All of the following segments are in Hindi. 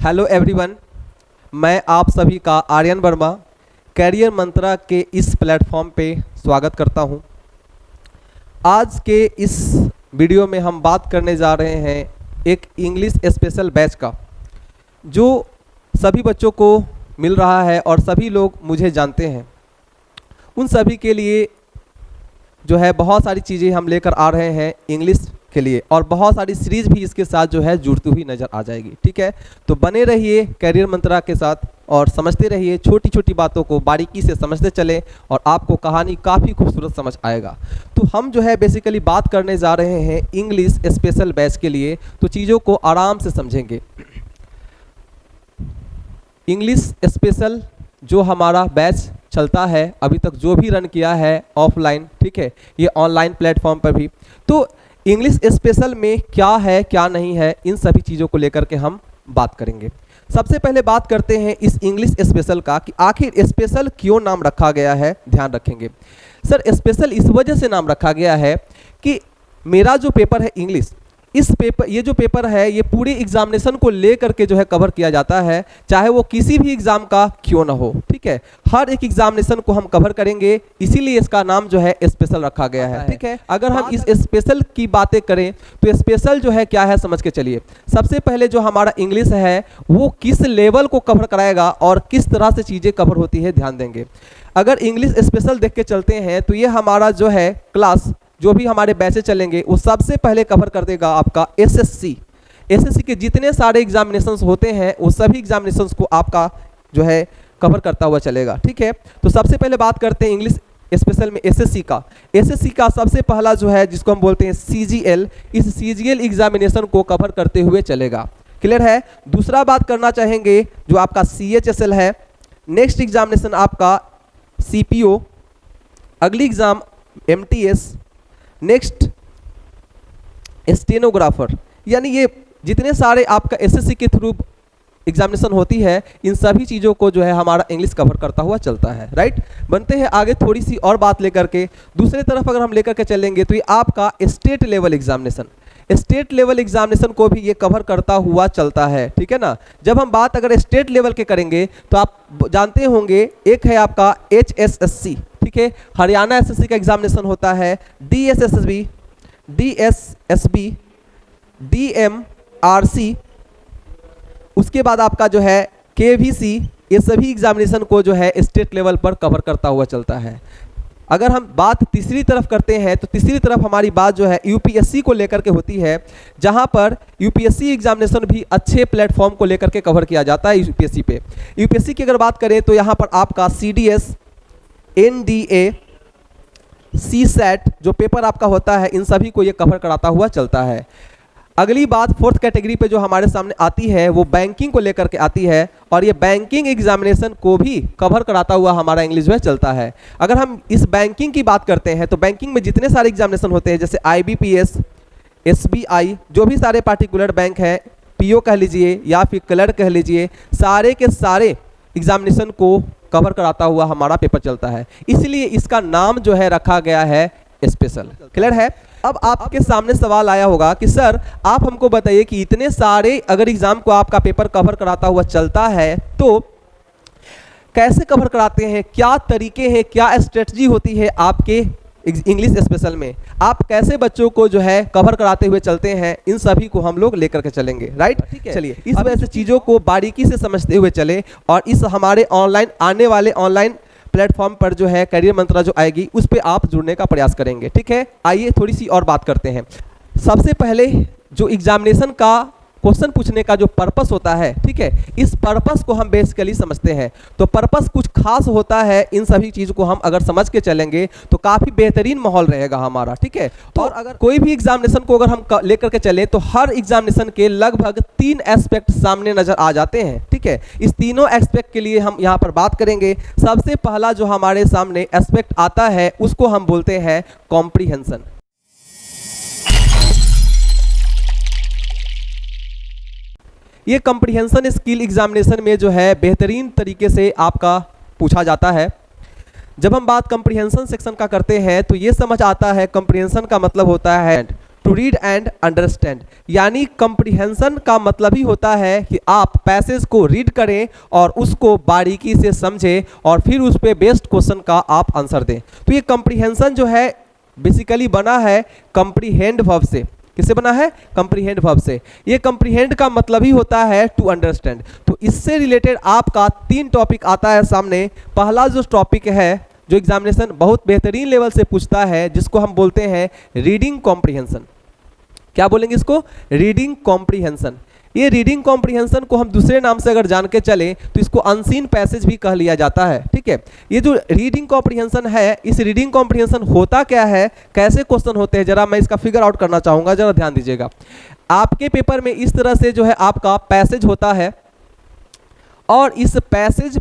हेलो एवरीवन, मैं आप सभी का आर्यन वर्मा कैरियर मंत्रा के इस प्लेटफॉर्म पे स्वागत करता हूं। आज के इस वीडियो में हम बात करने जा रहे हैं एक इंग्लिश स्पेशल बैच का, जो सभी बच्चों को मिल रहा है और सभी लोग मुझे जानते हैं। उन सभी के लिए जो है बहुत सारी चीज़ें हम लेकर आ रहे हैं इंग्लिश के लिए, और बहुत सारी सीरीज भी इसके साथ जो है जुड़ती हुई नज़र आ जाएगी। ठीक है, तो बने रहिए कैरियर मंत्रा के साथ और समझते रहिए, छोटी छोटी बातों को बारीकी से समझते चलें और आपको कहानी काफ़ी खूबसूरत समझ आएगा। तो हम जो है बेसिकली बात करने जा रहे हैं इंग्लिश स्पेशल बैच के लिए, तो चीज़ों को आराम से समझेंगे। इंग्लिश स्पेशल जो हमारा बैच चलता है अभी तक, जो भी रन किया है ऑफलाइन, ठीक है, ये ऑनलाइन प्लेटफॉर्म पर भी, तो इंग्लिश स्पेशल में क्या है क्या नहीं है, इन सभी चीज़ों को लेकर के हम बात करेंगे। सबसे पहले बात करते हैं इस इंग्लिश स्पेशल का कि आखिर स्पेशल क्यों नाम रखा गया है। ध्यान रखेंगे सर, स्पेशल इस वजह से नाम रखा गया है कि मेरा जो पेपर है इंग्लिश, इस पेपर, ये जो पेपर है ये पूरी एग्जामिनेशन को लेकर के जो है कवर किया जाता है, चाहे वो किसी भी एग्जाम का क्यों ना हो। ठीक है, हर एक एग्जामिनेशन को हम कवर करेंगे, इसीलिए इसका नाम जो है स्पेशल रखा गया है। ठीक है, अगर हम इस स्पेशल की बातें करें तो स्पेशल जो है क्या है समझ के चलिए। सबसे पहले जो हमारा इंग्लिश है वो किस लेवल को कवर कराएगा और किस तरह से चीज़ें कवर होती है, ध्यान देंगे। अगर इंग्लिश स्पेशल देख के चलते हैं तो ये हमारा जो है क्लास, जो भी हमारे बैचेस चलेंगे वो सबसे पहले कवर कर देगा आपका एसएससी के जितने सारे एग्जामिनेशंस होते हैं वो सभी एग्जामिनेशंस को आपका जो है कवर करता हुआ चलेगा। ठीक है, तो सबसे पहले बात करते हैं इंग्लिश स्पेशल में एसएससी का सबसे पहला जो है जिसको हम बोलते हैं सीजीएल, इस सीजीएल एग्जामिनेशन को कवर करते हुए चलेगा। क्लियर है। दूसरा बात करना चाहेंगे जो आपका सीएचएसएल है, नेक्स्ट एग्जामिनेशन आपका सीपीओ, अगली एग्जाम एमटीएस, नेक्स्ट स्टेनोग्राफर, यानी ये जितने सारे आपका एसएससी के थ्रू एग्जामिनेशन होती है, इन सभी चीज़ों को जो है हमारा इंग्लिश कवर करता हुआ चलता है। राइट, बनते हैं आगे थोड़ी सी और बात लेकर के। दूसरे तरफ अगर हम लेकर के चलेंगे तो ये आपका state level examination, state level examination को भी ये कवर करता हुआ चलता है। ठीक है ना। जब हम बात अगर स्टेट लेवल के करेंगे तो आप जानते होंगे एक है आपका HSSC, ठीक है, हरियाणा एसएससी का एग्जामिनेशन होता है, DSSB, DMRC, उसके बाद आपका जो है KVC, ये सभी एग्जामिनेशन को जो है स्टेट लेवल पर कवर करता हुआ चलता है। अगर हम बात तीसरी तरफ करते हैं तो तीसरी तरफ हमारी बात जो है यूपीएससी को लेकर के होती है, जहां पर यूपीएससी एग्जामिनेशन भी अच्छे प्लेटफॉर्म को लेकर के कवर किया जाता है यूपीएससी पे। यूपीएससी की अगर बात करें तो यहां पर आपका CDS, NDA, CSAT जो पेपर आपका होता है, इन सभी को ये कवर कराता हुआ चलता है। अगली बात फोर्थ कैटेगरी पे जो हमारे सामने आती है वो बैंकिंग को लेकर के आती है, और ये बैंकिंग एग्जामिनेशन को भी कवर कराता हुआ हमारा इंग्लिश में चलता है। अगर हम इस बैंकिंग की बात करते हैं तो बैंकिंग में जितने सारे एग्जामिनेशन होते हैं, जैसे IBPS, SBI, जो भी सारे पार्टिकुलर बैंक हैं, PO कह लीजिए या फिर क्लर्क कह लीजिए, सारे के सारे एग्जामिनेशन को कवर कराता हुआ हमारा पेपर चलता है, इसलिए इसका नाम जो है रखा गया है स्पेशल। क्लियर है। अब आपके सामने सवाल आया होगा कि सर आप हमको बताइए कि इतने सारे अगर एग्जाम को आपका पेपर कवर कराता हुआ चलता है तो कैसे कवर कराते हैं, क्या तरीके हैं, क्या स्ट्रेटजी होती है आपके इंग्लिश स्पेशल में, आप कैसे बच्चों को जो है कवर कराते हुए चलते हैं, इन सभी को हम लोग लेकर के चलेंगे। राइट, ठीक है। चलिए इस वजह से चीज़ों को बारीकी से समझते हुए चले और इस हमारे ऑनलाइन आने वाले ऑनलाइन प्लेटफॉर्म पर जो है कैरियर मंत्रा जो आएगी उस पर आप जुड़ने का प्रयास करेंगे। ठीक है, आइए थोड़ी सी और बात करते हैं। सबसे पहले जो एग्जामिनेशन का क्वेश्चन पूछने का जो पर्पस होता है, ठीक है, इस पर्पस को हम बेसिकली समझते हैं। तो पर्पस कुछ खास होता है, इन सभी चीज़ को हम अगर समझ के चलेंगे तो काफ़ी बेहतरीन माहौल रहेगा हमारा। ठीक है, तो और अगर कोई भी एग्जामिनेशन को अगर हम लेकर के चलें तो हर एग्जामिनेशन के लगभग 3 एस्पेक्ट सामने नजर आ जाते हैं। ठीक है, इस तीनों एस्पेक्ट के लिए हम यहाँ पर बात करेंगे। सबसे पहला जो हमारे सामने एस्पेक्ट आता है उसको हम बोलते हैं कॉम्प्रीहेंशन। ये कॉम्प्रीहेंशन स्किल एग्जामिनेशन में जो है बेहतरीन तरीके से आपका पूछा जाता है। जब हम बात कॉम्प्रीहेंशन सेक्शन का करते हैं तो ये समझ आता है, कॉम्प्रीहेंशन का मतलब होता है टू रीड एंड अंडरस्टैंड, यानी कंप्रीहेंशन का मतलब ही होता है कि आप पैसेज को रीड करें और उसको बारीकी से समझें और फिर उस पे बेस्ड क्वेश्चन का आप आंसर दें। तो ये कंप्रीहेंशन जो है बेसिकली बना है कंप्रीहेंड वर्ब से। किससे बना है? कंप्रीहेंड वर्ब से। ये कंप्रीहेंड का मतलब ही होता है टू अंडरस्टैंड। तो इससे रिलेटेड आपका 3 टॉपिक आता है सामने। पहला जो टॉपिक है जो एग्जामिनेशन बहुत बेहतरीन लेवल से पूछता है, जिसको हम बोलते हैं रीडिंग कॉम्प्रीहेंशन। क्या बोलेंगे इसको? Reading comprehension. ये रीडिंग कॉम्प्रीहेंशन को हम दूसरे नाम से अगर जान के चले तो इसको अनसीन पैसेज भी कह लिया जाता है। ठीक है, ये जो रीडिंग कॉम्प्रीहेंशन है, इस रीडिंग कॉम्प्रीहेंशन होता क्या है, कैसे क्वेश्चन होते हैं, जरा मैं इसका फिगर आउट करना चाहूँगा, जरा ध्यान दीजिएगा। आपके पेपर में इस तरह से जो है आपका पैसेज होता है और इस पैसेज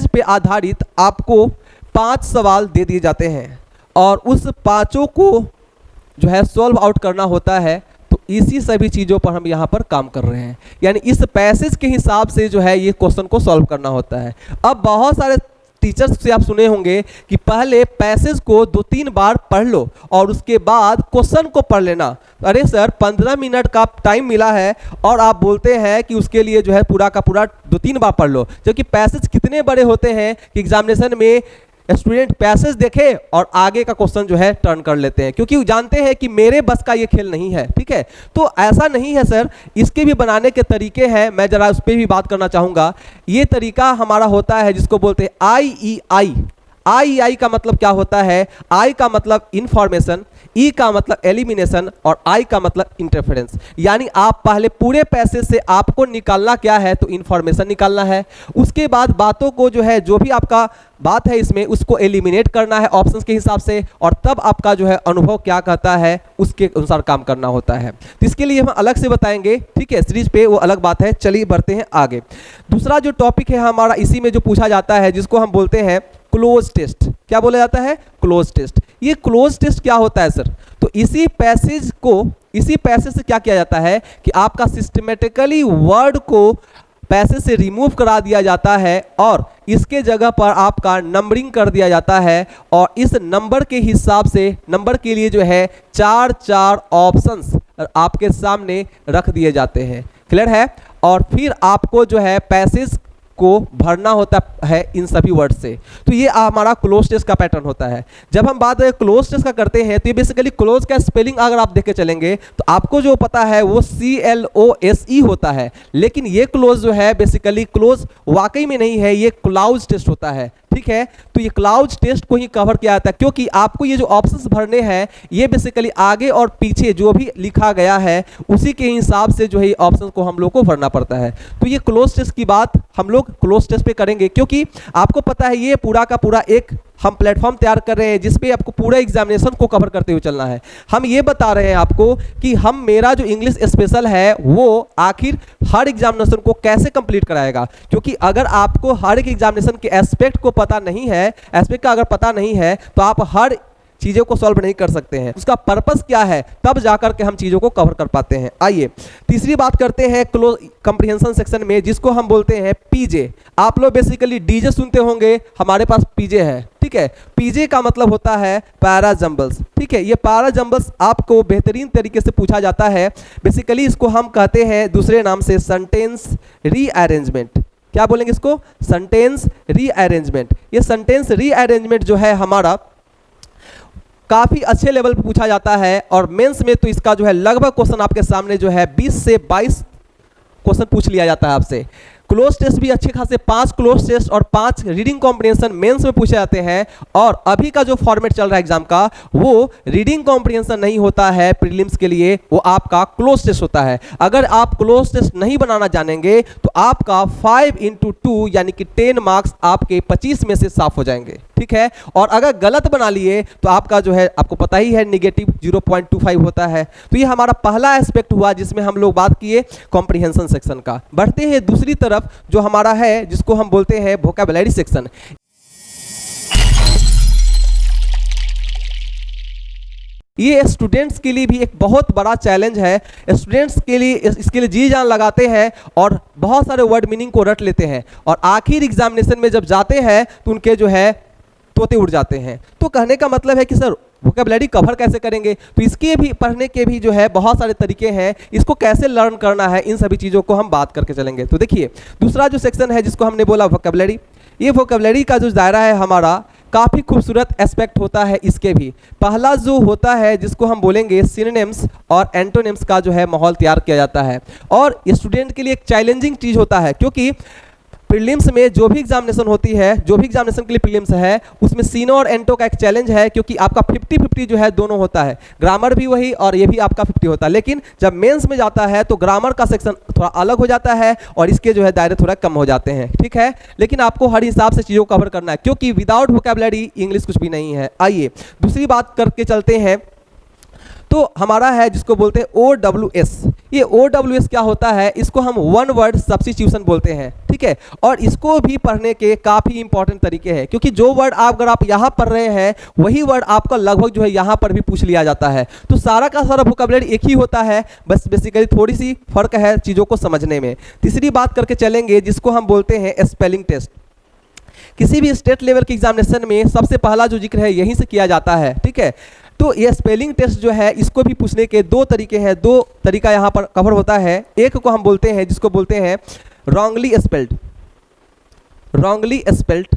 पे आधारित आपको 5 सवाल दे दिए जाते हैं और उस 5 को जो है सॉल्व आउट करना होता है। तो इसी सभी चीज़ों पर हम यहाँ पर काम कर रहे हैं, यानी इस पैसेज के हिसाब से जो है ये क्वेश्चन को सॉल्व करना होता है। अब बहुत सारे टीचर्स से आप सुने होंगे कि पहले पैसेज को 2-3 बार पढ़ लो और उसके बाद क्वेश्चन को पढ़ लेना। अरे सर 15 मिनट का टाइम मिला है और आप बोलते हैं कि उसके लिए जो है पूरा का पूरा 2-3 बार पढ़ लो, जबकि पैसेज कितने बड़े होते हैं कि एग्जामिनेशन में स्टूडेंट पैसेज देखे और आगे का क्वेश्चन जो है टर्न कर लेते हैं, क्योंकि जानते हैं कि मेरे बस का ये खेल नहीं है। ठीक है, तो ऐसा नहीं है सर, इसके भी बनाने के तरीके हैं, मैं जरा उस पर भी बात करना चाहूँगा। ये तरीका हमारा होता है जिसको बोलते हैं IEI। IEI का मतलब क्या होता है? I का मतलब इंफॉर्मेशन, E का मतलब एलिमिनेशन और I का मतलब इंटरफेरेंस। यानी आप पहले पूरे पैसेज से आपको निकालना क्या है, तो इंफॉर्मेशन निकालना है। उसके बाद बातों को जो है, जो भी आपका बात है इसमें, उसको एलिमिनेट करना है ऑप्शंस के हिसाब से, और तब आपका जो है अनुभव क्या कहता है उसके अनुसार काम करना होता है। तो इसके लिए हम अलग से बताएंगे, ठीक है, सीरीज पे वो अलग बात है। चलिए बढ़ते हैं आगे। दूसरा जो टॉपिक है हमारा, इसी में जो पूछा जाता है, जिसको हम बोलते हैं क्लोज टेस्ट। क्या बोला जाता है? Cloze test. ये क्लोज टेस्ट क्या होता है सर? तो इसी पैसेज से क्या किया जाता है कि आपका सिस्टमेटिकली वर्ड को पैसेज से रिमूव करा दिया जाता है और इसके जगह पर आपका नंबरिंग कर दिया जाता है, और इस नंबर के हिसाब से नंबर के लिए जो है 4 ऑप्शंस आपके सामने रख दिए जाते हैं। क्लियर है? और फिर आपको जो है पैसेज को भरना होता है इन सभी वर्ड से। तो ये हमारा क्लोज टेस्ट का पैटर्न होता है। जब हम बात क्लोज टेस्ट का करते हैं तो ये बेसिकली क्लोज का स्पेलिंग अगर आप देख के चलेंगे तो आपको जो पता है वो CLOSE होता है, लेकिन ये क्लोज जो है बेसिकली क्लोज वाकई में नहीं है, ये क्लाउज टेस्ट होता है। ठीक है, तो ये क्लाउज टेस्ट को ही कवर किया जाता है, क्योंकि आपको ये जो ऑप्शंस भरने हैं ये बेसिकली आगे और पीछे जो भी लिखा गया है उसी के हिसाब से जो है ऑप्शंस को हम लोग को भरना पड़ता है। तो ये क्लोज टेस्ट की बात हम लोग क्लोज टेस्ट पे करेंगे, क्योंकि आपको पता है ये पूरा का पूरा एक हम प्लेटफॉर्म तैयार कर रहे हैं जिसपे आपको पूरा एग्जामिनेशन को कवर करते हुए चलना है। हम ये बता रहे हैं आपको कि मेरा जो इंग्लिश स्पेशल है वो आखिर हर एग्जामिनेशन को कैसे कंप्लीट कराएगा, क्योंकि अगर आपको हर एक एग्जामिनेशन के एस्पेक्ट को पता नहीं है, एस्पेक्ट का अगर पता नहीं है तो आप हर चीज़ों को सॉल्व नहीं कर सकते हैं। उसका पर्पस क्या है, तब जाकर के हम चीज़ों को कवर कर पाते हैं। आइए तीसरी बात करते हैं क्लोज कंप्रीहेंशन सेक्शन में, जिसको हम बोलते हैं PJ। आप लोग बेसिकली DJ सुनते होंगे, हमारे पास PJ है। ठीक है, PJ का मतलब होता है पैरा जंबल्स। ठीक है, ये पैरा जंबल्स आपको बेहतरीन तरीके से पूछा जाता है। बेसिकली इसको हम कहते हैं दूसरे नाम से सेंटेंस रीअरेंजमेंट। क्या बोलेंगे इसको? Sentence rearrangement. ये सेंटेंस रीअरेंजमेंट जो है हमारा काफ़ी अच्छे लेवल पे पूछा जाता है, और मेंस में तो इसका जो है लगभग क्वेश्चन आपके सामने जो है 20 से 22 क्वेश्चन पूछ लिया जाता है आपसे। क्लोज टेस्ट भी अच्छे खासे 5 क्लोज टेस्ट और 5 रीडिंग कॉम्प्रिहेंशन मेंस में पूछे जाते हैं, और अभी का जो फॉर्मेट चल रहा है एग्जाम का वो रीडिंग कॉम्प्रिहेंशन नहीं होता है प्रीलिम्स के लिए, वो आपका क्लोज टेस्ट होता है। अगर आप क्लोज टेस्ट नहीं बनाना जानेंगे तो आपका 5x2 यानी कि 10 मार्क्स आपके 25 में से साफ हो जाएंगे। ठीक है, और अगर गलत बना लिए तो आपका जो है आपको पता ही है नेगेटिव 0.25 होता है। तो ये हमारा पहला एस्पेक्ट हुआ जिसमें हम लोग बात किए कॉम्प्रिहेंशन सेक्शन का। बढ़ते हैं दूसरी तरफ जो हमारा है जिसको हम बोलते हैं वोकैबुलरी सेक्शन। ये स्टूडेंट्स के लिए भी एक बहुत बड़ा चैलेंज है। स्टूडेंट्स के लिए इसके लिए जी जान लगाते हैं और बहुत सारे वर्ड मीनिंग को रट लेते हैं, और आखिर एग्जामिनेशन में जब जाते हैं तो उनके जो है तोते उड़ जाते हैं। तो कहने का मतलब है कि सर वोकैबुलरी कवर कैसे करेंगे, तो इसके भी पढ़ने के भी जो है बहुत सारे तरीके हैं, इसको कैसे लर्न करना है, इन सभी चीज़ों को हम बात करके चलेंगे। तो देखिए दूसरा जो सेक्शन है जिसको हमने बोला वोकैबुलरी, ये वोकैबुलरी का जो दायरा है हमारा काफ़ी खूबसूरत एस्पेक्ट होता है। इसके भी पहला जो होता है जिसको हम बोलेंगे सिनोनिम्स और एंटोनिम्स का जो है माहौल तैयार किया जाता है, और स्टूडेंट के लिए एक चैलेंजिंग चीज़ होता है, क्योंकि प्रीलिम्स में जो भी एग्जामिनेशन होती है, जो भी एग्जामिनेशन के लिए प्रीलिम्स है, उसमें सीनो और एंटो का एक चैलेंज है, क्योंकि आपका 50-50 जो है दोनों होता है, ग्रामर भी वही और ये भी आपका 50 होता है। लेकिन जब मेंस में जाता है तो ग्रामर का सेक्शन थोड़ा अलग हो जाता है और इसके जो है दायरे थोड़ा कम हो जाते हैं, ठीक है। लेकिन आपको हर हिसाब से चीज़ों को कवर करना है, क्योंकि विदाउट वोकैबुलरी इंग्लिश कुछ भी नहीं है। आइए दूसरी बात करके चलते हैं, तो हमारा है जिसको बोलते हैं OWS। ये OWS क्या होता है, इसको हम वन वर्ड सब्स्टिट्यूशन बोलते हैं, ठीक है। और इसको भी पढ़ने के काफ़ी इंपॉर्टेंट तरीके हैं, क्योंकि जो वर्ड अगर आप यहाँ पढ़ रहे हैं वही वर्ड आपका लगभग जो है यहाँ पर भी पूछ लिया जाता है। तो सारा का सारा वोकैबुलरी एक ही होता है, बस बेसिकली थोड़ी सी फर्क है चीज़ों को समझने में। तीसरी बात करके चलेंगे जिसको हम बोलते हैं स्पेलिंग टेस्ट। किसी भी स्टेट लेवल के एग्जामिनेशन में सबसे पहला जो जिक्र है यहीं से किया जाता है, ठीक है। तो ये स्पेलिंग टेस्ट जो है इसको भी पूछने के दो तरीके हैं, दो तरीका यहाँ पर कवर होता है। एक को हम बोलते हैं जिसको बोलते हैं रॉन्गली स्पेल्ड,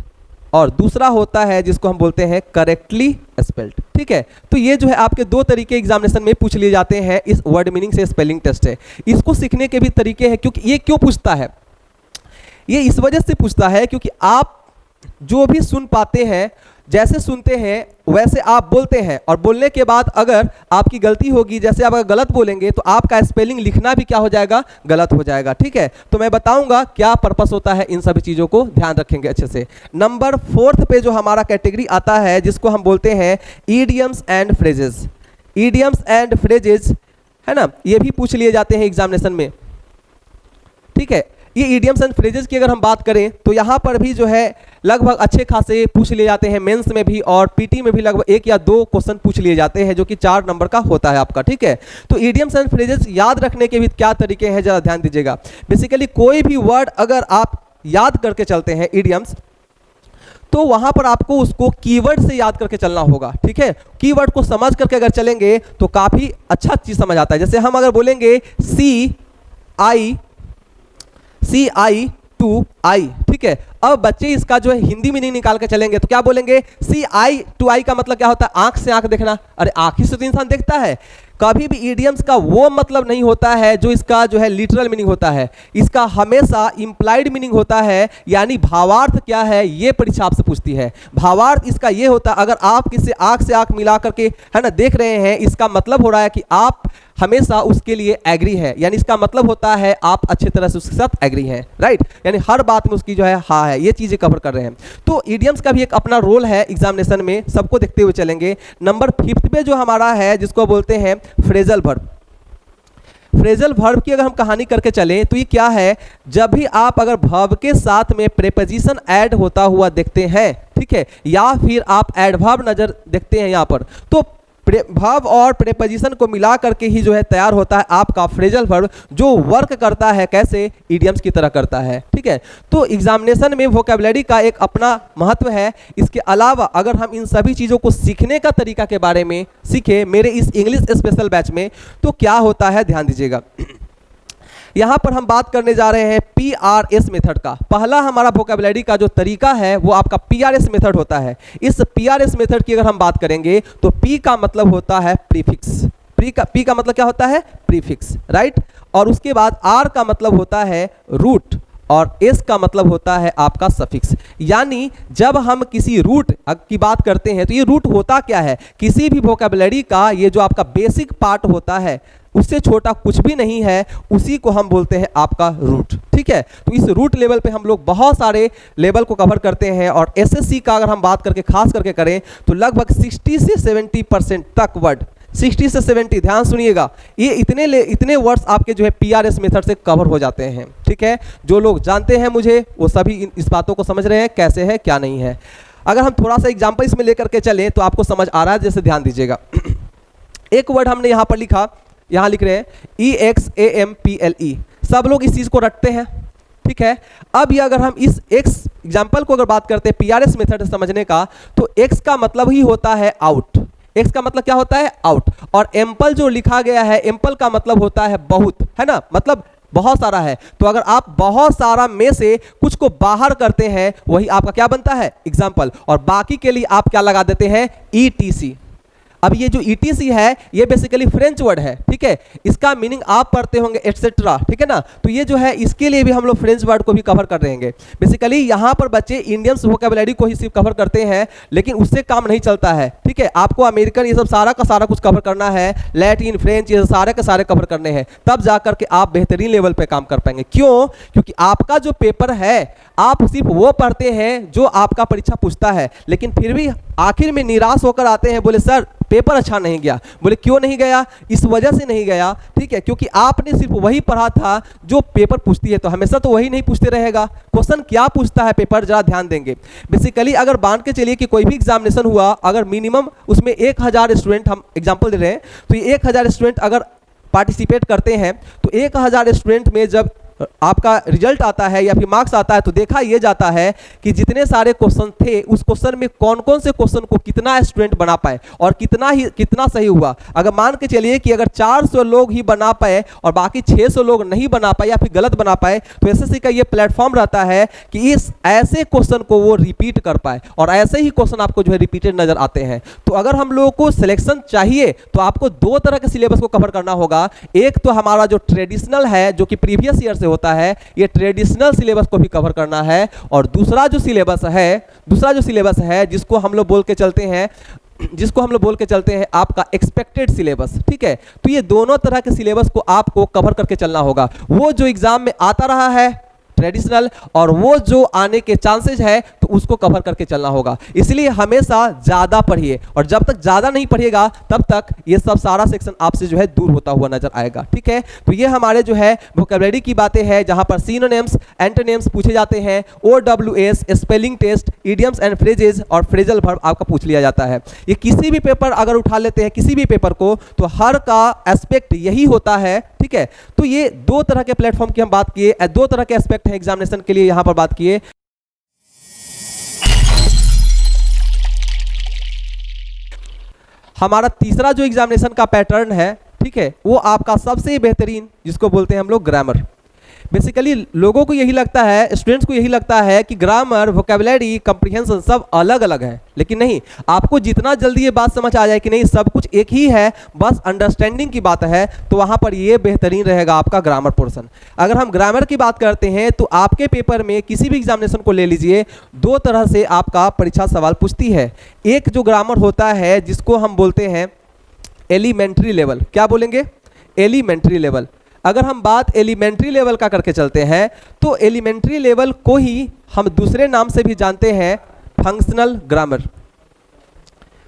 और दूसरा होता है जिसको हम बोलते हैं करेक्टली स्पेल्ड, ठीक है। तो ये जो है आपके दो तरीके एग्जामिनेशन में पूछ लिए जाते हैं, इस वर्ड मीनिंग से स्पेलिंग टेस्ट है। इसको सीखने के भी तरीके हैं, क्योंकि ये क्यों पूछता है, ये इस वजह से पूछता है क्योंकि आप जो भी सुन पाते हैं, जैसे सुनते हैं वैसे आप बोलते हैं, और बोलने के बाद अगर आपकी गलती होगी, जैसे आप अगर गलत बोलेंगे तो आपका स्पेलिंग लिखना भी क्या हो जाएगा, गलत हो जाएगा, ठीक है। तो मैं बताऊंगा क्या पर्पस होता है, इन सभी चीज़ों को ध्यान रखेंगे अच्छे से। नंबर 4 पे जो हमारा कैटेगरी आता है जिसको हम बोलते हैं idioms and phrases. Idioms and phrases है ना, ये भी पूछ लिए जाते हैं एग्जामिनेशन में, ठीक है। ये ईडियम्स एंड फ्रेजेस की अगर हम बात करें तो यहाँ पर भी जो है लगभग अच्छे खासे पूछ लिए जाते हैं, मेंस में भी और पीटी में भी लगभग 1 या 2 क्वेश्चन पूछ लिए जाते हैं, जो कि 4 नंबर का होता है आपका, ठीक है। तो ईडियम्स एंड फ्रेजेस याद रखने के भी क्या तरीके हैं, जरा ध्यान दीजिएगा। बेसिकली कोई भी वर्ड अगर आप याद करके चलते हैं ईडियम्स, तो वहां पर आपको उसको कीवर्ड से याद करके चलना होगा, ठीक है। कीवर्ड को समझ करके अगर चलेंगे तो काफी अच्छा चीज समझ आता है। जैसे हम अगर बोलेंगे CI to I, ठीक है। अब बच्चे इसका जो है हिंदी मीनिंग निकाल के चलेंगे तो क्या बोलेंगे, CI to I का मतलब क्या होता है, आंख से आंख देखना। अरे आंख ही से तो इंसान देखता है। कभी भी ईडियम्स का वो मतलब नहीं होता है जो इसका जो है लिटरल मीनिंग होता है, इसका हमेशा इंप्लाइड मीनिंग होता है, यानी भावार्थ क्या है ये परीक्षा आपसे पूछती है। भावार्थ इसका ये होता है, अगर आप किसी आंख से आंख मिला करके है ना देख रहे हैं, इसका मतलब हो रहा है कि आप हमेशा उसके लिए एग्री है, यानी इसका मतलब होता है आप अच्छी तरह से उसके साथ एग्री हैं, राइट, यानी हर बात में उसकी जो है हाँ है, ये चीजें कवर कर रहे हैं। तो ईडियम्स का भी एक अपना रोल है एग्जामिनेशन में, सबको देखते हुए चलेंगे। नंबर 5 पे जो हमारा है जिसको बोलते हैं फ्रेजल वर्ब। फ्रेजल वर्ब की अगर हम कहानी करके चलें तो ये क्या है, जब भी आप अगर वर्ब के साथ में प्रेपोजिशन ऐड होता हुआ देखते हैं, ठीक है, या फिर आप एडवर्ब नजर देखते हैं यहाँ पर, तो वर्ब और प्रेपोजिशन को मिला करके ही जो है तैयार होता है आपका फ्रेजल वर्ब, जो वर्क करता है कैसे, ईडियम्स की तरह करता है, ठीक है। तो एग्जामिनेशन में वोकैबुलरी का एक अपना महत्व है। इसके अलावा अगर हम इन सभी चीज़ों को सीखने का तरीका के बारे में सीखे मेरे इस इंग्लिश स्पेशल बैच में, तो क्या होता है ध्यान दीजिएगा। यहाँ पर हम बात करने जा रहे हैं PRS मेथड का। पहला हमारा वोकैबुलरी का जो तरीका है वो आपका PRS मेथड होता है। इस PRS मेथड की अगर हम बात करेंगे तो P का मतलब होता है प्रीफिक्स, P का मतलब क्या होता है, प्रीफिक्स, राइट। और उसके बाद R का मतलब होता है रूट, और S का मतलब होता है आपका सफिक्स। यानी जब हम किसी रूट की बात करते हैं तो ये रूट होता क्या है, किसी भी वोकैबुलरी का ये जो आपका बेसिक पार्ट होता है उससे छोटा कुछ भी नहीं है, उसी को हम बोलते हैं आपका रूट, ठीक है। तो इस रूट लेवल पे हम लोग बहुत सारे लेवल को कवर करते हैं, और SSC का अगर हम बात करके खास करके करें तो लगभग 60 से 70% तक वर्ड, 60 से 70, ध्यान सुनिएगा, ये इतने वर्ड्स आपके जो है PRS मेथड से कवर हो जाते हैं, ठीक है। जो लोग जानते हैं मुझे वो सभी इस बातों को समझ रहे हैं कैसे है क्या नहीं है। अगर हम थोड़ा सा एग्जाम्पल इसमें लेकर के चलें तो आपको समझ आ रहा है, जैसे ध्यान दीजिएगा। एक वर्ड हमने यहाँ पर लिखा, यहाँ लिख रहे हैं EXAMPLE, सब लोग इस चीज़ को रटते हैं, ठीक है। अब ये अगर हम इस एक्स एग्जाम्पल को अगर बात करते हैं PRS मेथड समझने का, तो एक्स का मतलब ही होता है आउट, एक्स का मतलब क्या होता है, आउट, और एम्पल जो लिखा गया है, एम्पल का मतलब होता है बहुत, है ना, मतलब बहुत सारा है। तो अगर आप बहुत सारा में से कुछ को बाहर करते हैं, वही आपका क्या बनता है, एग्जाम्पल, और बाकी के लिए आप क्या लगा देते हैं, ईटीसी। अब ये जो ETC है ये बेसिकली फ्रेंच वर्ड है, ठीक है, इसका मीनिंग आप पढ़ते होंगे एटसेट्रा, ठीक है ना। तो ये जो है इसके लिए भी हम लोग फ्रेंच वर्ड को भी कवर कर रहेंगे। बेसिकली यहाँ पर बच्चे इंडियन वोकैबुलरी को ही सिर्फ कवर करते हैं, लेकिन उससे काम नहीं चलता है, ठीक है, आपको अमेरिकन ये सब सारा का सारा कुछ कवर करना है, लैटिन, फ्रेंच, ये सारे के सारे कवर करने हैं, तब जाकर के आप बेहतरीन लेवल पे काम कर पाएंगे। क्यों? क्योंकि आपका जो पेपर है आप सिर्फ वो पढ़ते हैं जो आपका परीक्षा पूछता है, लेकिन फिर भी आखिर में निराश होकर आते हैं, बोले सर पेपर अच्छा नहीं गया। बोले क्यों नहीं गया? इस वजह से नहीं गया, ठीक है, क्योंकि आपने सिर्फ वही पढ़ा था जो पेपर पूछती है। तो हमेशा तो वही नहीं पूछते रहेगा, क्वेश्चन क्या पूछता है पेपर, जरा ध्यान देंगे। बेसिकली अगर मान के चलिए कि कोई भी एग्जामिनेशन हुआ, अगर मिनिमम उसमें 1000 स्टूडेंट, हम एग्जाम्पल दे रहे हैं, तो ये 1000 स्टूडेंट अगर पार्टिसिपेट करते हैं, तो 1000 स्टूडेंट में जब आपका रिजल्ट आता है या फिर मार्क्स आता है, तो देखा यह जाता है कि जितने सारे क्वेश्चन थे उस क्वेश्चन में कौन कौन से क्वेश्चन को कितना स्टूडेंट बना पाए और कितना सही हुआ। अगर मान के चलिए कि अगर 400 लोग ही बना पाए और बाकी 600 लोग नहीं बना पाए या फिर गलत बना पाए, तो एसएससी का ये प्लेटफॉर्म रहता है कि इस ऐसे क्वेश्चन को वो रिपीट कर पाए, और ऐसे ही क्वेश्चन आपको जो है रिपीटेड नजर आते हैं। तो अगर हम लोगों को सिलेक्शन चाहिए तो आपको दो तरह के सिलेबस को कवर करना होगा। एक तो हमारा जो ट्रेडिशनल है, जो कि प्रीवियस ईयर होता है, ये ट्रेडिशनल सिलेबस को भी कवर करना है, और दूसरा जो सिलेबस है जिसको हम लोग बोल के चलते हैं आपका एक्सपेक्टेड सिलेबस, ठीक है। तो ये दोनों तरह के सिलेबस को आपको कवर करके चलना होगा। वो जो एग्जाम में आता रहा है ट्रेडिशनल, और वो जो आने के चांसेस है तो उसको कवर करके चलना होगा। इसलिए हमेशा ज्यादा पढ़िए, और जब तक ज्यादा नहीं पढ़िएगा तब तक ये सब सारा सेक्शन आपसे जो है दूर होता हुआ नजर आएगा, ठीक है। तो ये हमारे जो है वोकैबुलरी की बातें हैं, जहां पर सिनोनिम्स, एंटोनिम्स पूछे जाते हैं, OWS, spelling test, idioms and phrases और फ्रेजल वर्ब आपका पूछ लिया जाता है। ये किसी भी पेपर अगर उठा लेते हैं, किसी भी पेपर को, तो हर का एस्पेक्ट यही होता है, ठीक है। तो ये दो तरह के प्लेटफॉर्म की हम बात किए, दो तरह के एस्पेक्ट है एग्जामिनेशन के लिए यहां पर बात किए। हमारा तीसरा जो एग्जामिनेशन का पैटर्न है, ठीक है, वो आपका सबसे बेहतरीन, जिसको बोलते हैं हम लोग ग्रामर। बेसिकली लोगों को यही लगता है, स्टूडेंट्स को यही लगता है कि ग्रामर, वोकैबुलरी, कॉम्प्रिहेंशन सब अलग अलग है, लेकिन नहीं। आपको जितना जल्दी ये बात समझ आ जाए कि नहीं सब कुछ एक ही है, बस अंडरस्टैंडिंग की बात है, तो वहां पर ये बेहतरीन रहेगा आपका ग्रामर पोर्शन। अगर हम ग्रामर की बात करते हैं तो आपके पेपर में किसी भी एग्जामिनेशन को ले लीजिए, दो तरह से आपका परीक्षा सवाल पूछती है। एक जो ग्रामर होता है जिसको हम बोलते हैं एलिमेंट्री लेवल, क्या बोलेंगे, एलिमेंट्री लेवल। अगर हम बात एलिमेंट्री लेवल का करके चलते हैं तो एलिमेंट्री लेवल को ही हम दूसरे नाम से भी जानते हैं फंक्शनल ग्रामर।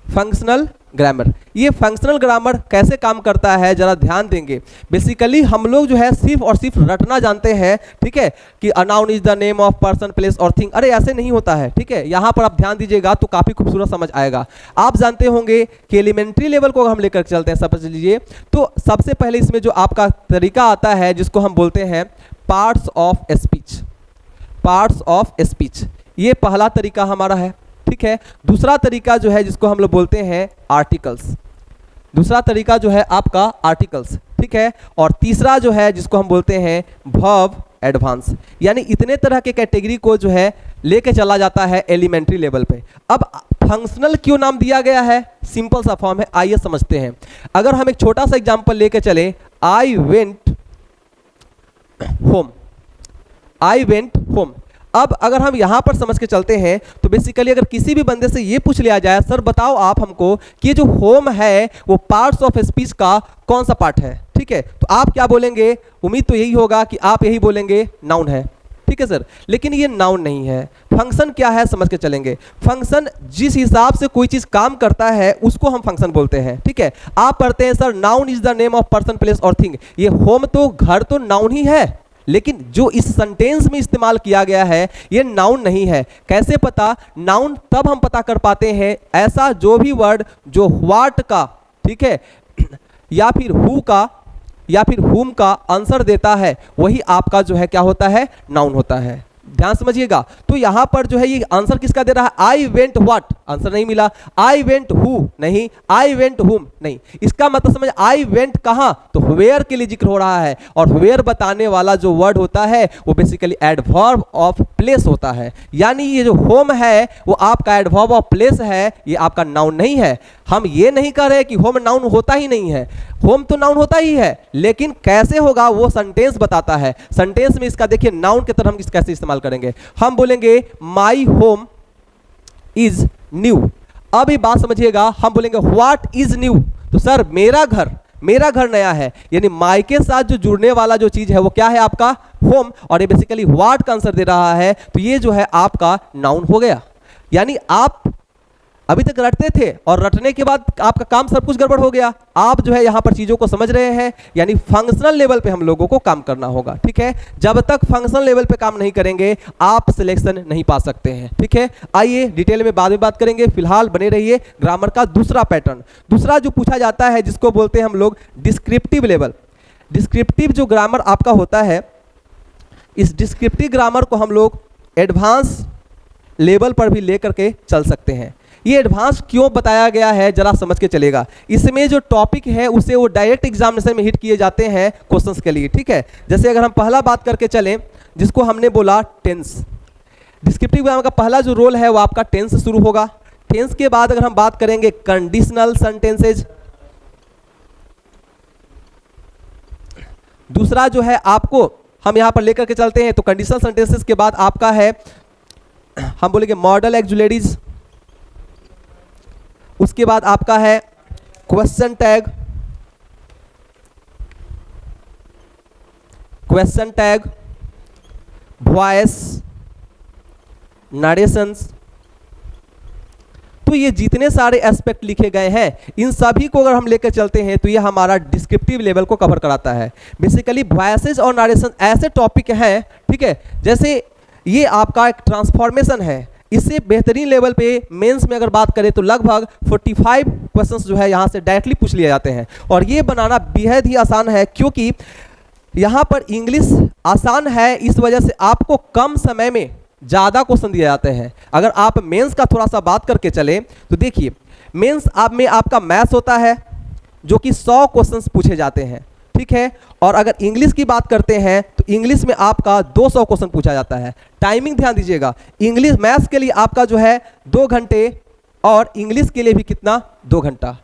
फंक्शनल ग्रामर, ये फंक्शनल ग्रामर कैसे काम करता है जरा ध्यान देंगे। बेसिकली हम लोग जो है सिर्फ और सिर्फ रटना जानते हैं, ठीक है, कि a noun is the name of person, place और थिंग। अरे ऐसे नहीं होता है, ठीक है, यहाँ पर आप ध्यान दीजिएगा तो काफी खूबसूरत समझ आएगा। आप जानते होंगे कि एलिमेंट्री लेवल को हम लेकर चलते हैं, समझ लीजिए। तो सबसे पहले इसमें जो आपका तरीका आता है जिसको हम बोलते हैं parts of speech. Parts of speech, ये पहला तरीका हमारा है, ठीक है। दूसरा तरीका जो है जिसको हम लोग बोलते हैं आर्टिकल्स, दूसरा तरीका जो है आपका आर्टिकल्स, ठीक है। और तीसरा जो है जिसको हम बोलते हैं वर्ब एडवांस। यानी इतने तरह के कैटेगरी को जो है लेके चला जाता है एलिमेंट्री लेवल पे। अब फंक्शनल क्यों नाम दिया गया है, सिंपल सा फॉर्म है, आइए समझते हैं। अगर हम एक छोटा सा एग्जांपल लेके चले, I went home, I went home. अब अगर हम यहां पर समझ के चलते हैं तो बेसिकली अगर किसी भी बंदे से ये पूछ लिया जाए, सर बताओ आप हमको कि ये जो होम है वो पार्ट्स ऑफ स्पीच का कौन सा पार्ट है, ठीक है, तो आप क्या बोलेंगे, उम्मीद तो यही होगा कि आप यही बोलेंगे नाउन है, ठीक है सर। लेकिन ये नाउन नहीं है, फंक्शन क्या है समझ के चलेंगे। फंक्शन जिस हिसाब से कोई चीज काम करता है उसको हम फंक्शन बोलते हैं, ठीक है। आप पढ़ते हैं sir noun is the name of person, place और थिंग। ये होम तो घर तो नाउन ही है, लेकिन जो इस सेंटेंस में इस्तेमाल किया गया है ये नाउन नहीं है। कैसे पता, नाउन तब हम पता कर पाते हैं, ऐसा जो भी वर्ड जो व्हाट का, ठीक है, या फिर हु का या फिर हुम का आंसर देता है, वही आपका जो है क्या होता है, नाउन होता है। ध्यान समझिएगा। तो यहां पर जो है ये आंसर किसका दे रहा है, आई वेंट व्हाट, आंसर नहीं मिला। आई वेंट हु नहीं, आई वेंट हुम नहीं। इसका मतलब समझ, आई वेंट कहां, तो वेयर के लिए जिक्र हो रहा है, और वेयर बताने वाला जो वर्ड होता है वो बेसिकली एडवर्ब ऑफ प्लेस होता है। यानी ये जो होम है वो आपका एडवर्ब ऑफ प्लेस है, ये आपका नाउन नहीं है। हम ये नहीं कह रहे कि होम नाउन होता ही नहीं है, होम तो नाउन होता ही है, लेकिन कैसे होगा वो सेंटेंस बताता है। सेंटेंस में इसका देखिए नाउन की तरह हम कैसे इस्तेमाल करेंगे। हम बोलेंगे माई होम इज न्यू। अब ये बात समझिएगा, हम बोलेंगे व्हाट इज न्यू, तो सर मेरा घर नया है, यानी माई के साथ जो जुड़ने वाला जो चीज है वो क्या है, आपका होम, और ये बेसिकली व्हाट का आंसर दे रहा है, तो ये जो है आपका नाउन हो गया। यानी आप अभी तक रटते थे और रटने के बाद आपका काम सब कुछ गड़बड़ हो गया। आप जो है यहाँ पर चीज़ों को समझ रहे हैं, यानी फंक्शनल लेवल पे हम लोगों को काम करना होगा, ठीक है। जब तक फंक्शनल लेवल पे काम नहीं करेंगे आप सिलेक्शन नहीं पा सकते हैं, ठीक है। आइए डिटेल में बाद में बात करेंगे, फिलहाल बने रहिए। ग्रामर का दूसरा पैटर्न, दूसरा जो पूछा जाता है जिसको बोलते हैं हम लोग डिस्क्रिप्टिव लेवल। डिस्क्रिप्टिव जो ग्रामर आपका होता है, इस डिस्क्रिप्टिव ग्रामर को हम लोग एडवांस लेवल पर भी लेकर के चल सकते हैं। ये एडवांस क्यों बताया गया है जरा समझ के चलेगा। इसमें जो टॉपिक है उसे वो डायरेक्ट एग्जामिनेशन में हिट किए जाते हैं क्वेश्चंस के लिए, ठीक है। जैसे अगर हम पहला बात करके चलें, जिसको हमने बोला टेंस। डिस्क्रिप्टिव ग्रामर का पहला जो रोल है वो आपका टेंस से शुरू होगा। टेंस के बाद अगर हम बात करेंगे कंडीशनल सेंटेंसेज, दूसरा जो है आपको हम यहां पर लेकर के चलते हैं, तो कंडीशनल सेंटेंसेस के बाद आपका है हम बोलेंगे मॉडल एक्जुलेरीज। उसके बाद आपका है क्वेश्चन टैग, वॉइस, नरेशंस। तो ये जितने सारे एस्पेक्ट लिखे गए हैं इन सभी को अगर हम लेकर चलते हैं तो ये हमारा डिस्क्रिप्टिव लेवल को कवर कराता है। बेसिकली वॉइसेज और नरेशन ऐसे टॉपिक हैं, ठीक है, जैसे ये आपका एक ट्रांसफॉर्मेशन है। इससे बेहतरीन लेवल पे मेंस में अगर बात करें तो लगभग 45 क्वेश्चंस जो है यहाँ से डायरेक्टली पूछ लिए जाते हैं, और ये बनाना बेहद ही आसान है क्योंकि यहाँ पर इंग्लिश आसान है, इस वजह से आपको कम समय में ज़्यादा क्वेश्चन दिए जाते हैं। अगर आप मेंस का थोड़ा सा बात करके चले तो देखिए मेंस आप में आपका मैथ्स होता है जो कि 100 क्वेश्चंस पूछे जाते हैं, ठीक है। और अगर इंग्लिश की बात करते हैं तो इंग्लिश में आपका 200 क्वेश्चन पूछा जाता है। टाइमिंग ध्यान दीजिएगा, इंग्लिश मैथ्स के लिए आपका जो है 2 घंटे और इंग्लिश के लिए भी कितना, 2 घंटा।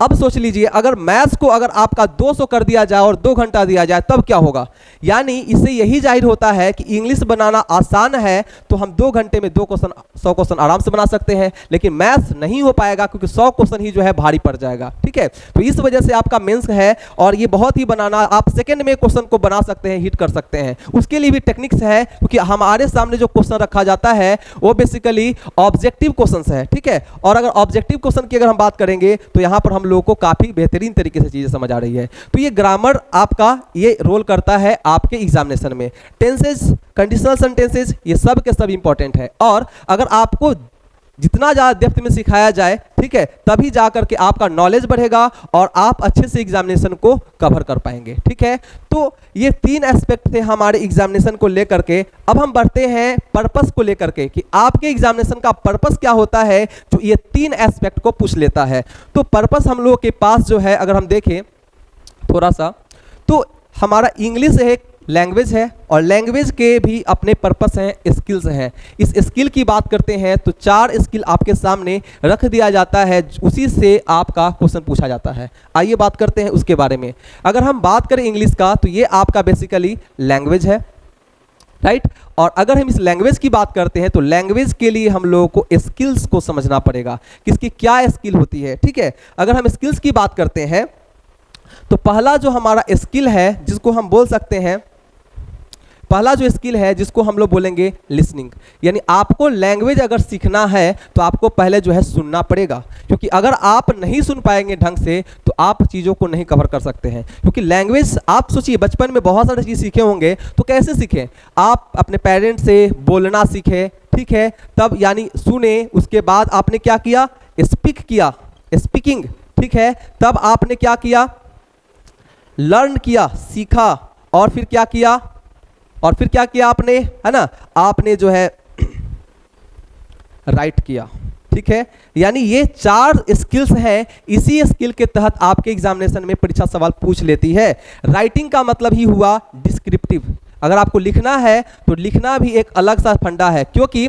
अब सोच लीजिए अगर मैथ्स को अगर आपका 200 कर दिया जाए और 2 घंटा दिया जाए तब क्या होगा। यानी इससे यही जाहिर होता है कि इंग्लिश बनाना आसान है तो हम 2 घंटे में 100 क्वेश्चन आराम से बना सकते हैं, लेकिन मैथ्स नहीं हो पाएगा क्योंकि 100 क्वेश्चन ही जो है भारी पड़ जाएगा, ठीक है। तो इस वजह से आपका मेंस है, और ये बहुत ही बनाना आप सेकेंड में क्वेश्चन को बना सकते हैं, हिट कर सकते हैं। उसके लिए भी टेक्निक्स है क्योंकि हमारे सामने जो क्वेश्चन रखा जाता है वो बेसिकली ऑब्जेक्टिव क्वेश्चन है, ठीक है। और अगर ऑब्जेक्टिव क्वेश्चन की अगर हम बात करेंगे तो यहाँ पर हम लोगों को काफी बेहतरीन तरीके से चीजें समझ आ रही है। तो ये ग्रामर आपका ये रोल करता है आपके एग्जामिनेशन में। टेंसेस, कंडीशनल सेंटेंसेस, ये सब के सब इंपॉर्टेंट है, और अगर आपको जितना ज़्यादा डेप्थ में सिखाया जाए, ठीक है, तभी जा करके आपका नॉलेज बढ़ेगा और आप अच्छे से एग्जामिनेशन को कवर कर पाएंगे, ठीक है। तो ये 3 एस्पेक्ट थे हमारे एग्जामिनेशन को लेकर के। अब हम बढ़ते हैं पर्पस को लेकर के कि आपके एग्जामिनेशन का पर्पस क्या होता है जो ये 3 एस्पेक्ट को पूछ लेता है। तो पर्पस हम लोगों के पास जो है अगर हम देखें थोड़ा सा, तो हमारा इंग्लिश एक लैंग्वेज है और लैंग्वेज के भी अपने पर्पस हैं, स्किल्स हैं। इस स्किल की बात करते हैं तो 4 स्किल आपके सामने रख दिया जाता है, उसी से आपका क्वेश्चन पूछा जाता है। आइए बात करते हैं उसके बारे में। अगर हम बात करें इंग्लिश का तो ये आपका बेसिकली लैंग्वेज है, राइट। और अगर हम इस लैंग्वेज की बात करते हैं तो लैंग्वेज के लिए हम लोगों को स्किल्स को समझना पड़ेगा, किसकी क्या स्किल होती है, ठीक है। अगर हम स्किल्स की बात करते हैं तो पहला जो हमारा स्किल है जिसको हम बोल सकते हैं, पहला जो स्किल है जिसको हम लोग बोलेंगे लिसनिंग। यानी आपको लैंग्वेज अगर सीखना है तो आपको पहले जो है सुनना पड़ेगा, क्योंकि अगर आप नहीं सुन पाएंगे ढंग से तो आप चीज़ों को नहीं कवर कर सकते हैं। क्योंकि लैंग्वेज आप सोचिए बचपन में बहुत सारी चीज़ सीखे होंगे, तो कैसे सीखें, आप अपने पेरेंट्स से बोलना सीखे, ठीक है, तब यानी सुने, उसके बाद आपने क्या किया, स्पीक किया, स्पीकिंग, ठीक है, तब आपने क्या किया, लर्न किया, सीखा, और फिर क्या किया, और फिर क्या किया आपने, है ना, आपने जो है राइट किया। ठीक है, यानी ये 4 स्किल्स हैं, इसी स्किल के तहत आपके एग्जामिनेशन में परीक्षा सवाल पूछ लेती है। राइटिंग का मतलब ही हुआ डिस्क्रिप्टिव। अगर आपको लिखना है तो लिखना भी एक अलग सा फंडा है, क्योंकि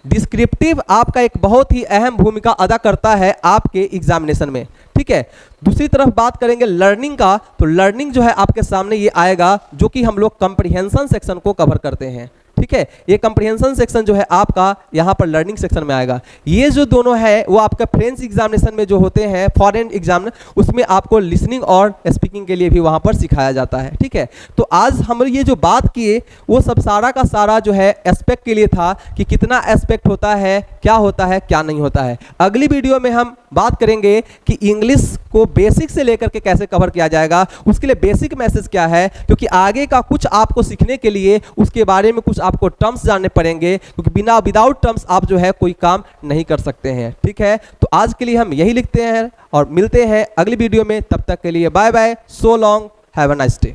डिस्क्रिप्टिव आपका एक बहुत ही अहम भूमिका अदा करता है आपके एग्जामिनेशन में। ठीक है, दूसरी तरफ बात करेंगे लर्निंग का, तो लर्निंग जो है आपके सामने ये आएगा, जो कि हम लोग कंप्रीहेंशन सेक्शन को कवर करते हैं। ठीक है, ये कंप्रीहेंशन सेक्शन जो है आपका यहाँ पर लर्निंग सेक्शन में आएगा। ये जो दोनों है वो आपका फ्रेंच एग्जामिनेशन में जो होते हैं, फॉरेन एग्जाम, उसमें आपको लिसनिंग और स्पीकिंग के लिए भी वहाँ पर सिखाया जाता है। ठीक है, तो आज हम ये जो बात किए वो सब सारा का सारा जो है एस्पेक्ट के लिए था कि कितना एस्पेक्ट होता है, क्या होता है, क्या नहीं होता है। अगली वीडियो में हम बात करेंगे कि इंग्लिश को बेसिक से लेकर के कैसे कवर किया जाएगा, उसके लिए बेसिक मैसेज क्या है, क्योंकि आगे का कुछ आपको सीखने के लिए उसके बारे में कुछ आपको टर्म्स जानने पड़ेंगे, क्योंकि विदाउट टर्म्स आप जो है कोई काम नहीं कर सकते हैं। ठीक है, तो आज के लिए हम यही लिखते हैं और मिलते हैं अगली वीडियो में। तब तक के लिए bye bye, so long, have a nice day.